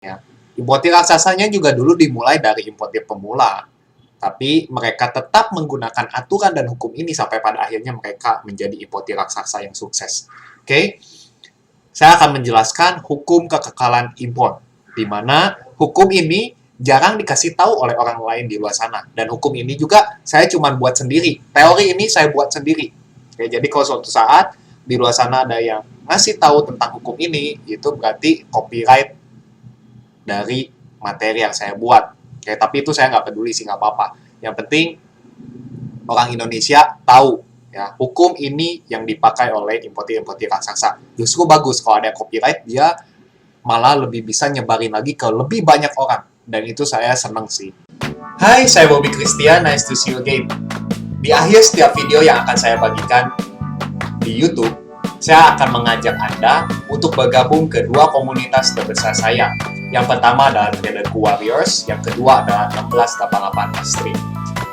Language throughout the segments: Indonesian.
Ya. Importir raksasanya juga dulu dimulai dari importir pemula, tapi mereka tetap menggunakan aturan dan hukum ini sampai pada akhirnya mereka menjadi importir raksasa yang sukses. Oke, saya akan menjelaskan hukum kekekalan impor, di mana hukum ini jarang dikasih tahu oleh orang lain di luar sana. Dan hukum ini juga saya cuma buat sendiri. Teori ini saya buat sendiri. Oke, jadi kalau suatu saat di luar sana ada yang ngasih tahu tentang hukum ini, itu berarti copyright dari materi yang saya buat. Oke, tapi itu saya nggak peduli sih, nggak apa-apa. Yang penting orang Indonesia tahu ya hukum ini yang dipakai oleh importir-importir raksasa. Justru bagus kalau ada copyright, dia malah lebih bisa nyebarin lagi ke lebih banyak orang. Dan itu saya seneng sih. Hai, saya Bobby Christian, nice to see you again. Di akhir setiap video yang akan saya bagikan di YouTube, saya akan mengajak Anda untuk bergabung ke dua komunitas terbesar saya. Yang pertama adalah Traderku Warriors, yang kedua adalah 1688 Mastery.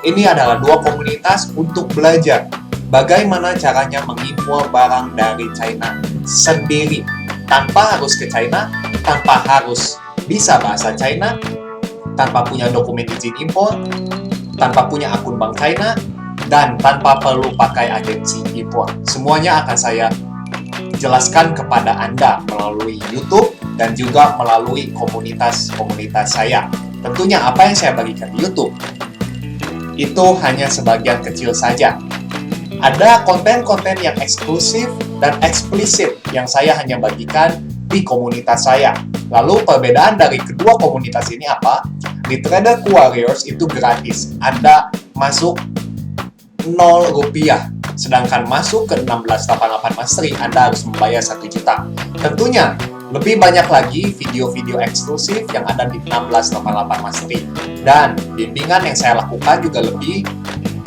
Ini adalah dua komunitas untuk belajar bagaimana caranya mengimpor barang dari China sendiri, tanpa harus ke China, tanpa harus bisa bahasa China, tanpa punya dokumen izin impor, tanpa punya akun bank China, dan tanpa perlu pakai agensi impor. Semuanya akan saya jelaskan kepada Anda melalui YouTube dan juga melalui komunitas-komunitas saya. Tentunya apa yang saya bagikan di YouTube itu hanya sebagian kecil saja. Ada konten-konten yang eksklusif dan eksplisit yang saya hanya bagikan di komunitas saya. Lalu perbedaan dari kedua komunitas ini apa? Di Traderku Warriors itu gratis. Anda masuk 0 rupiah. Sedangkan masuk ke 1688 Mastery, Anda harus membayar 1 juta. Tentunya, lebih banyak lagi video-video eksklusif yang ada di 1688 Mastery. Dan bimbingan yang saya lakukan juga lebih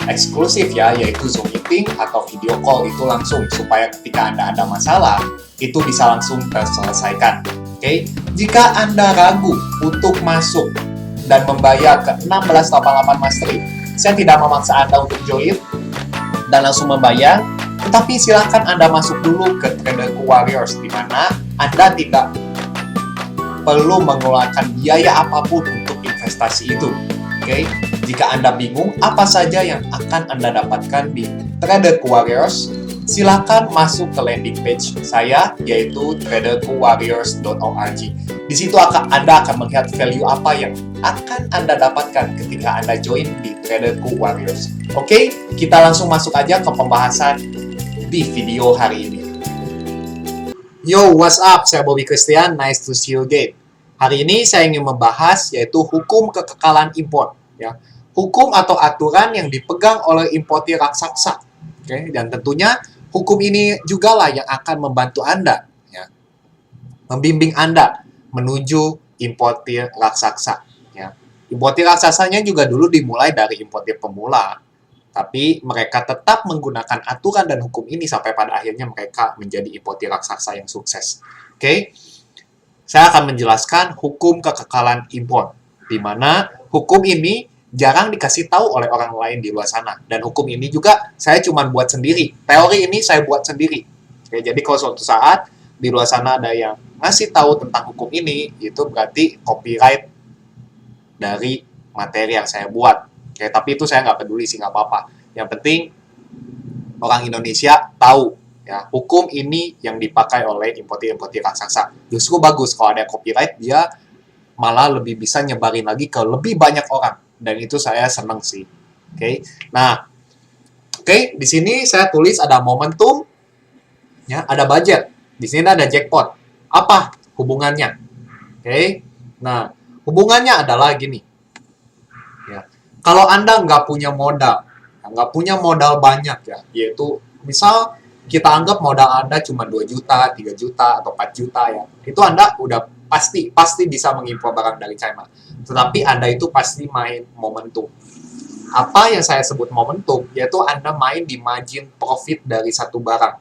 eksklusif ya, yaitu Zoom meeting atau video call itu langsung, supaya ketika Anda ada masalah, itu bisa langsung terselesaikan. Oke? Jika Anda ragu untuk masuk dan membayar ke 1688 Mastery, saya tidak memaksa Anda untuk join dan langsung membayar, tetapi silahkan Anda masuk dulu ke Traderku Warriors, di mana Anda tidak perlu mengeluarkan biaya apapun untuk investasi itu. Oke? Jika Anda bingung apa saja yang akan Anda dapatkan di Traderku Warriors, silakan masuk ke landing page saya, yaitu traderkuwarriors.org. Di situ Anda akan melihat value apa yang akan Anda dapatkan ketika Anda join di Traderku Warriors. Oke, kita langsung masuk aja ke pembahasan di video hari ini. Yo, what's up? Saya Bobby Christian, nice to see you again. Hari ini saya ingin membahas yaitu hukum kekekalan impor. Ya. Hukum atau aturan yang dipegang oleh importir raksasa. Oke, dan tentunya hukum ini juga lah yang akan membantu Anda, ya, membimbing Anda menuju importir raksasa. Ya. Importir raksasanya juga dulu dimulai dari importir pemula, tapi mereka tetap menggunakan aturan dan hukum ini sampai pada akhirnya mereka menjadi importir raksasa yang sukses. Oke, saya akan menjelaskan hukum kekekalan impor, di mana hukum ini jarang dikasih tahu oleh orang lain di luar sana. Dan hukum ini juga saya cuma buat sendiri. Teori ini saya buat sendiri. Oke, jadi kalau suatu saat di luar sana ada yang ngasih tahu tentang hukum ini, itu berarti copyright dari materi yang saya buat. Oke, tapi itu saya nggak peduli sih, nggak apa-apa. Yang penting orang Indonesia tahu ya hukum ini yang dipakai oleh importir-importir raksasa. Justru bagus kalau ada copyright, dia malah lebih bisa nyebarin lagi ke lebih banyak orang. Dan itu saya seneng sih. Oke. Nah, di sini saya tulis ada momentum, ya, ada budget. Di sini ada jackpot. Apa hubungannya? Oke. Nah, hubungannya adalah gini. Ya. Kalau Anda nggak punya modal banyak ya, yaitu misal kita anggap modal Anda cuma 2 juta, 3 juta, atau 4 juta ya. Itu Anda udah pasti bisa mengimpor barang dari China. Tetapi Anda itu pasti main momentum. Apa yang saya sebut momentum, yaitu Anda main di margin profit dari satu barang.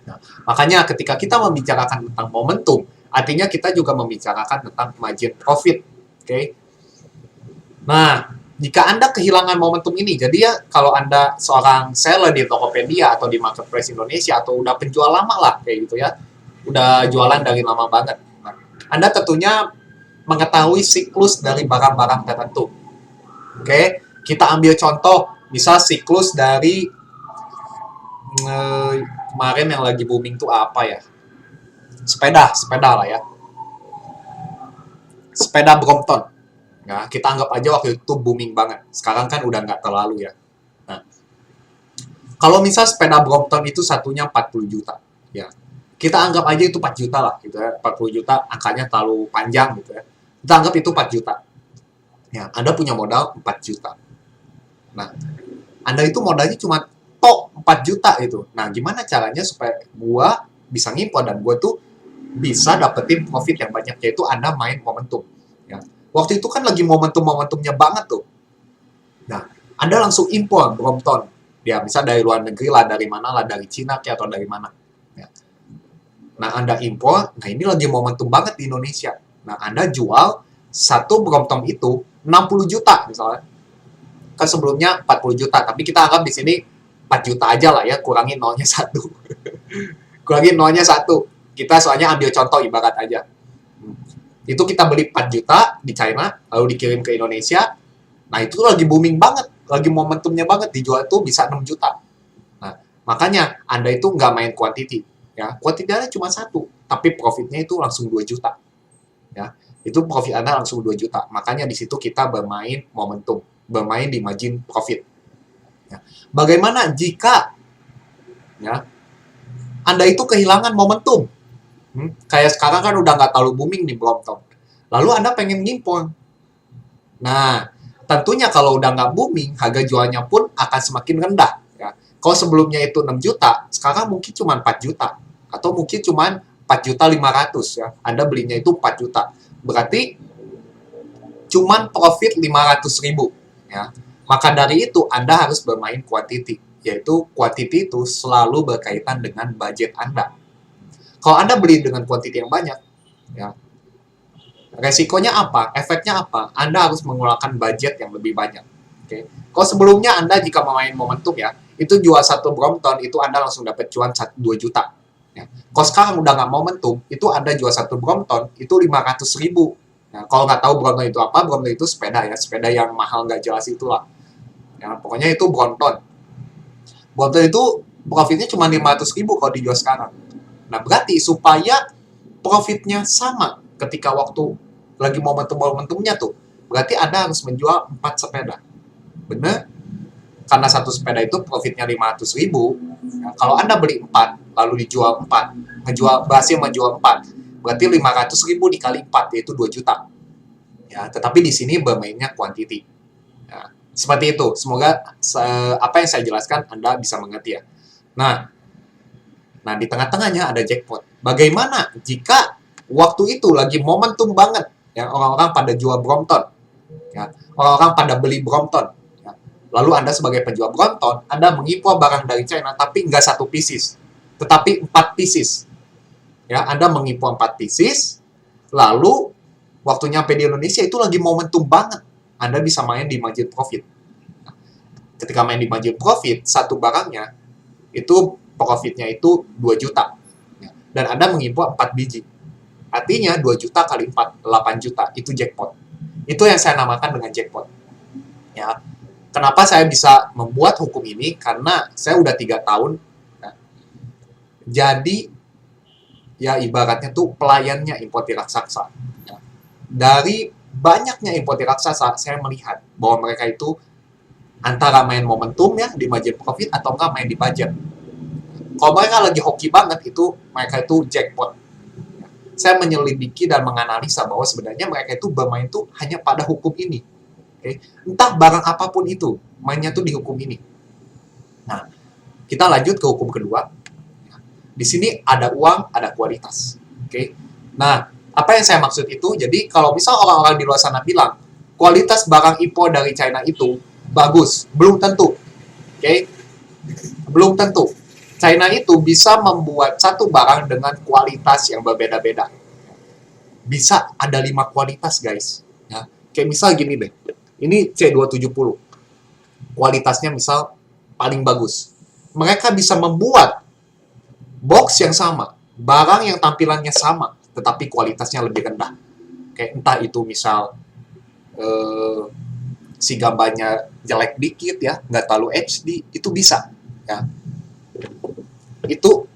Nah, makanya ketika kita membicarakan tentang momentum, artinya kita juga membicarakan tentang margin profit. Oke? Nah, jika Anda kehilangan momentum ini, jadi ya kalau Anda seorang seller di Tokopedia atau di Marketplace Indonesia, atau udah penjual lama lah, kayak gitu ya, udah jualan dari lama banget. Nah, Anda tentunya mengetahui siklus dari barang-barang tertentu. Oke, kita ambil contoh, misal siklus dari kemarin yang lagi booming tuh apa ya? Sepeda lah ya. Sepeda Brompton. Nah, kita anggap aja waktu itu booming banget. Sekarang kan udah nggak terlalu ya. Nah, kalau misal sepeda Brompton itu satunya 40 juta, ya. Kita anggap aja itu 4 juta lah, gitu ya. 40 juta angkanya terlalu panjang gitu ya. Kita anggap itu 4 juta. Ya, Anda punya modal 4 juta. Nah, Anda itu modalnya cuma tok 4 juta itu. Nah, gimana caranya supaya gua bisa ngimpor dan gua tuh bisa dapetin profit yang banyak, yaitu Anda main momentum. Ya. Waktu itu kan lagi momentum-momentumnya banget tuh. Nah, Anda langsung impor Brompton. Ya, bisa dari luar negeri lah, dari mana lah, dari Cina kayak atau dari mana. Ya. Nah, Anda impor, nah ini lagi momentum banget di Indonesia. Nah, Anda jual satu Brompton itu 60 juta misalnya. Kan sebelumnya 40 juta, tapi kita anggap di sini 4 juta aja lah ya, kurangin nolnya 1. Kurangin nolnya 1. Kita soalnya ambil contoh ibarat aja. Itu kita beli 4 juta di China, lalu dikirim ke Indonesia. Nah, itu lagi booming banget, lagi momentumnya banget, dijual itu bisa 6 juta. Nah, makanya Anda itu nggak main quantity. Ya, quantity-nya cuma 1, tapi profitnya itu langsung 2 juta. Ya, itu profit Anda langsung 2 juta. Makanya di situ kita bermain momentum, bermain di margin profit. Ya. Bagaimana jika ya Anda itu kehilangan momentum? Kayak sekarang kan udah nggak terlalu booming di Brompton. Lalu Anda pengen ngimpor. Nah, tentunya kalau udah nggak booming, harga jualnya pun akan semakin rendah. Ya. Kalau sebelumnya itu 6 juta, sekarang mungkin cuma 4 juta. Atau mungkin cuma 4 juta 500 ya. Anda belinya itu 4 juta. Berarti cuma profit 500 ribu. Ya. Maka dari itu Anda harus bermain quantity. Yaitu quantity itu selalu berkaitan dengan budget Anda. Kalau Anda beli dengan quantity yang banyak, ya, resikonya apa? Efeknya apa? Anda harus mengeluarkan budget yang lebih banyak. Okay? Kalau sebelumnya Anda jika memain momentum ya, itu jual satu Brompton, itu Anda langsung dapat cuan 2 juta. Ya. Kalau sekarang udah nggak momentum, itu Anda jual satu Brompton, itu 500 ribu. Ya, kalau nggak tahu Brompton itu apa, Brompton itu sepeda ya, sepeda yang mahal nggak jelas itulah. Ya, pokoknya itu Brompton. Brompton itu profitnya cuma 500 ribu kalau dijual sekarang. Nah, berarti supaya profitnya sama ketika waktu lagi momentum-momentumnya tuh, berarti Anda harus menjual 4 sepeda. Bener? Karena satu sepeda itu profitnya 500 ribu, nah, kalau Anda beli 4, lalu dijual 4, berhasil menjual 4, berarti 500 ribu dikali 4, yaitu 2 juta. Ya, tetapi di sini bermainnya quantity. Ya, seperti itu. Semoga apa yang saya jelaskan Anda bisa mengerti ya. Nah, di tengah-tengahnya ada jackpot. Bagaimana jika waktu itu lagi momentum banget, ya orang-orang pada jual Brompton, ya orang-orang pada beli Brompton, ya. Lalu Anda sebagai penjual Brompton, Anda mengimpor barang dari China, tapi nggak 1 pieces, tetapi 4 pieces. Ya, Anda mengimpor 4 pieces, lalu waktu nyampe di Indonesia itu lagi momentum banget, Anda bisa main di margin profit. Ketika main di margin profit, satu barangnya itu profitnya itu 2 juta. Dan Anda mengimpor 4 biji. Artinya 2 juta kali 4, 8 juta. Itu jackpot. Itu yang saya namakan dengan jackpot. Ya. Kenapa saya bisa membuat hukum ini? Karena saya udah 3 tahun. Ya. Jadi, ya ibaratnya tuh pelayannya importir raksasa. Ya. Dari banyaknya importir raksasa, saya melihat bahwa mereka itu antara main momentum ya di margin profit atau enggak main di budget. Kalau mereka lagi hoki banget, itu mereka itu jackpot. Saya menyelidiki dan menganalisa bahwa sebenarnya mereka itu bermain tuh hanya pada hukum ini. Okay? Entah barang apapun itu, mainnya tuh di hukum ini. Nah, kita lanjut ke hukum kedua. Di sini ada uang, ada kualitas. Okay? Nah, apa yang saya maksud itu? Jadi kalau misal orang-orang di luar sana bilang kualitas barang impor dari China itu bagus, belum tentu. Okay? Belum tentu. China itu bisa membuat satu barang dengan kualitas yang berbeda-beda. Bisa ada 5 kualitas, guys. Ya. Kayak misal gini deh. Ini C270. Kualitasnya misal paling bagus. Mereka bisa membuat box yang sama, barang yang tampilannya sama, tetapi kualitasnya lebih rendah. Kayak entah itu misal eh, si gambarnya jelek dikit ya, nggak terlalu HD, itu bisa ya. Itu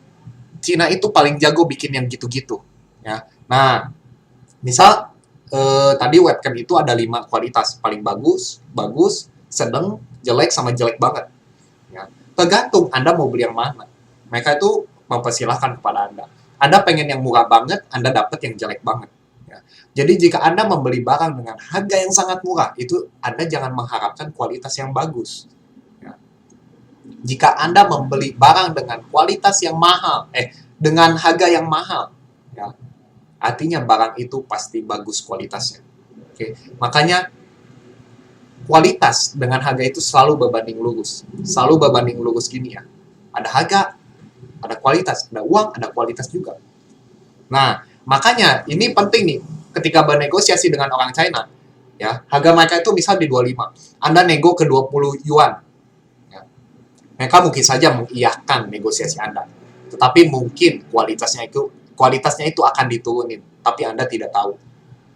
Cina itu paling jago bikin yang gitu-gitu ya. Nah, misal tadi webcam itu ada 5 kualitas, paling bagus, bagus, sedang, jelek, sama jelek banget ya. Tergantung Anda mau beli yang mana. Mereka itu mempersilahkan kepada Anda. Anda pengen yang murah banget, Anda dapat yang jelek banget ya. Jadi jika Anda membeli barang dengan harga yang sangat murah, itu Anda jangan mengharapkan kualitas yang bagus ya. Jika Anda membeli barang dengan kualitas yang mahal, dengan harga yang mahal ya, artinya barang itu pasti bagus kualitasnya. Oke, makanya kualitas dengan harga itu selalu berbanding lurus. Selalu berbanding lurus gini ya. Ada harga, ada kualitas, ada uang, ada kualitas juga. Nah, makanya ini penting nih ketika bernegosiasi dengan orang China. Ya, harga mereka itu misal di 25. Anda nego ke 20 yuan. Ya. Mereka mungkin saja mengiyakan negosiasi Anda. Tetapi mungkin kualitasnya itu akan diturunin, tapi Anda tidak tahu.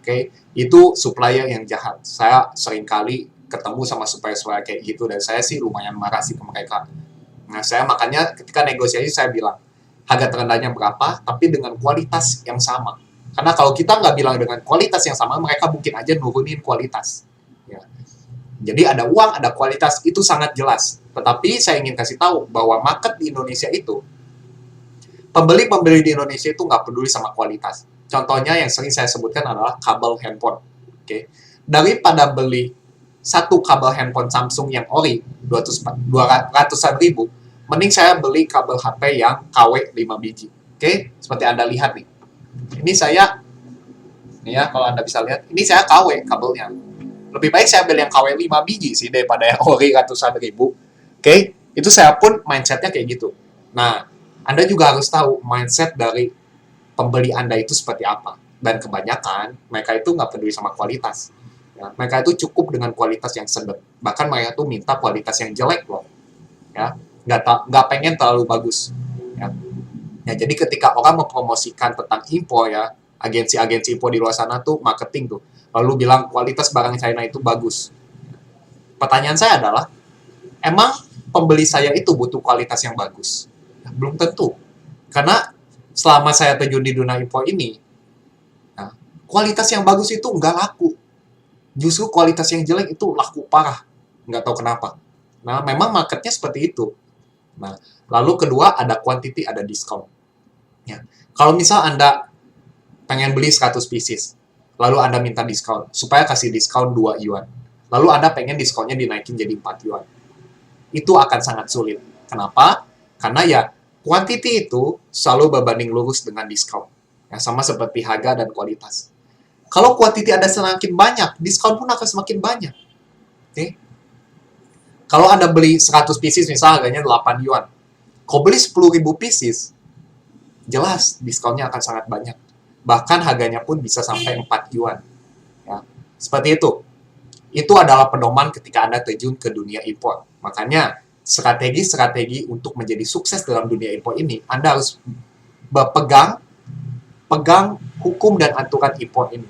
Oke, itu supplier yang jahat. Saya seringkali ketemu sama supplier kayak gitu, dan saya sih lumayan marah sih ke mereka. Nah, saya makanya ketika negosiasi saya bilang, harga terendahnya berapa, tapi dengan kualitas yang sama. Karena kalau kita nggak bilang dengan kualitas yang sama, mereka mungkin aja nurunin kualitas. Ya. Jadi ada uang, ada kualitas, itu sangat jelas. Tetapi saya ingin kasih tahu bahwa market di Indonesia itu, pembeli-pembeli di Indonesia itu nggak peduli sama kualitas. Contohnya yang sering saya sebutkan adalah kabel handphone. Oke, daripada beli satu kabel handphone Samsung yang ori 200-an ribu, mending saya beli kabel HP yang KW 5 biji. Oke, seperti Anda lihat nih. Ini saya, ya kalau Anda bisa lihat, ini saya KW kabelnya. Lebih baik saya beli yang KW 5 biji sih daripada yang ori ratusan ribu. Oke, itu saya pun mindsetnya kayak gitu. Nah, Anda juga harus tahu mindset dari pembeli Anda itu seperti apa. Dan kebanyakan, mereka itu nggak peduli sama kualitas. Ya, mereka itu cukup dengan kualitas yang sedang. Bahkan mereka tuh minta kualitas yang jelek loh. Ya, nggak pengen terlalu bagus. Ya. Ya, jadi ketika orang mempromosikan tentang impor ya, agensi-agensi impor di luar sana tuh marketing tuh, lalu bilang kualitas barang China itu bagus. Pertanyaan saya adalah, emang pembeli saya itu butuh kualitas yang bagus? Belum tentu. Karena selama saya terjun di dunia impor ini, nah, kualitas yang bagus itu nggak laku. Justru kualitas yang jelek itu laku parah. Nggak tahu kenapa. Nah, memang marketnya seperti itu. Nah, lalu kedua ada quantity, ada diskon. Ya. Kalau misal Anda pengen beli 100 pieces, lalu Anda minta diskon, supaya kasih diskon 2 yuan. Lalu Anda pengen diskonnya dinaikin jadi 4 yuan. Itu akan sangat sulit. Kenapa? Karena ya, quantity itu selalu berbanding lurus dengan diskon. Ya, sama seperti harga dan kualitas. Kalau quantity Anda semakin banyak, diskon pun akan semakin banyak. Oke? Kalau Anda beli 100 pieces, misalnya harganya 8 yuan. Kalau beli 10.000 pieces, jelas diskonnya akan sangat banyak. Bahkan harganya pun bisa sampai 4 yuan. Ya, seperti itu. Itu adalah pedoman ketika Anda terjun ke dunia impor. Makanya, strategi-strategi untuk menjadi sukses dalam dunia impor ini, Anda harus pegang hukum dan aturan impor ini.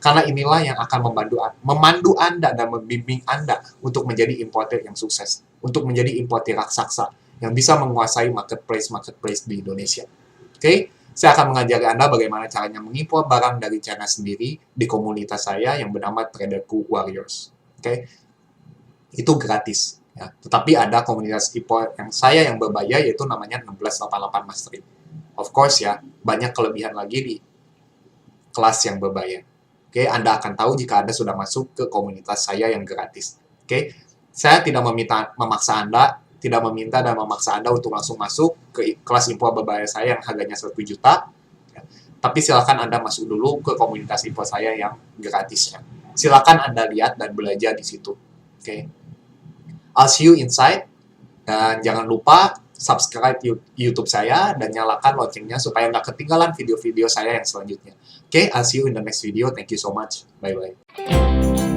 Karena inilah yang akan memandu Anda dan membimbing Anda untuk menjadi importer yang sukses. Untuk menjadi importer raksasa yang bisa menguasai marketplace di Indonesia. Oke? Saya akan mengajari Anda bagaimana caranya mengimpor barang dari China sendiri di komunitas saya yang bernama Traderku Warriors. Oke? Itu gratis. Ya. Tetapi ada komunitas impor yang berbayar, yaitu namanya 1688 Mastery. Of course ya, banyak kelebihan lagi di kelas yang berbayar. Oke, Anda akan tahu jika Anda sudah masuk ke komunitas saya yang gratis. Oke, saya tidak memaksa Anda, tidak meminta dan memaksa Anda untuk langsung masuk ke kelas impor berbayar saya yang harganya 1 juta. Ya. Tapi silakan Anda masuk dulu ke komunitas impor saya yang gratisnya. Silakan Anda lihat dan belajar di situ. Oke, I'll see you inside. Dan jangan lupa subscribe YouTube saya dan nyalakan loncengnya supaya nggak ketinggalan video-video saya yang selanjutnya. Okay, I'll see you in the next video. Thank you so much. Bye-bye.